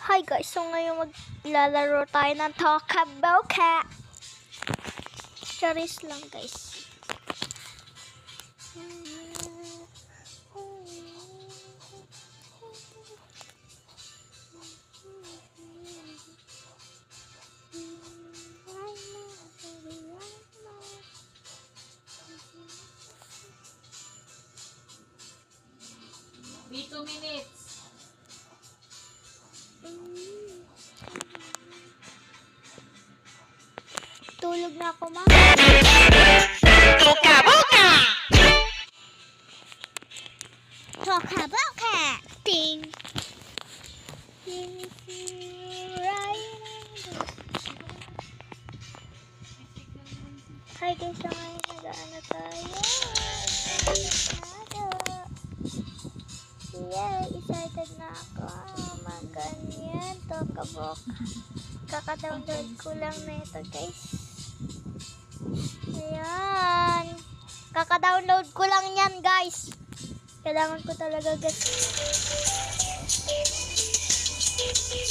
Hi guys, so ngayon maglalaro tayo ng Toca Boca. Charis lang guys. Be 2 minutes. Tulog na ako, ma. Toca Boca! Toca Boca! Ting! Hi guys, so ngayon nag-ano tayo. Yay! Excited na ako. Maganyan. Toca Boca. Kaka-download ko lang na ito guys. Ayan. Kaka-download ko lang yan guys. Kailangan ko talaga guys.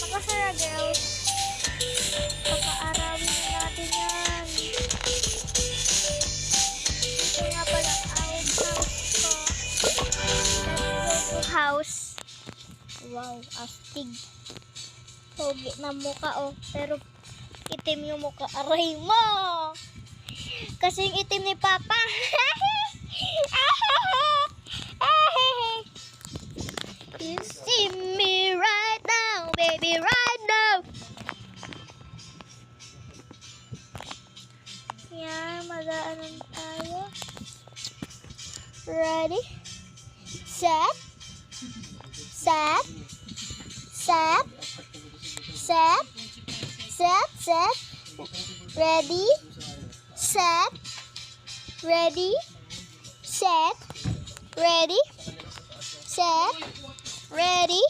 Makasara girls. Papaarawin natin yan. Ito nga pala ang house ko. Let's go to house. Wow, astig. Pogi na mukha oh. Pero itim yung mukha. Aray mo! Kasing itim ni Papa. You see me right now, baby, right now. Yan, mag-aanon tayo. Ready? Set. Set. Set. Set. Set. Set. Ready. Set. Ready. Set. Ready. Set. Ready.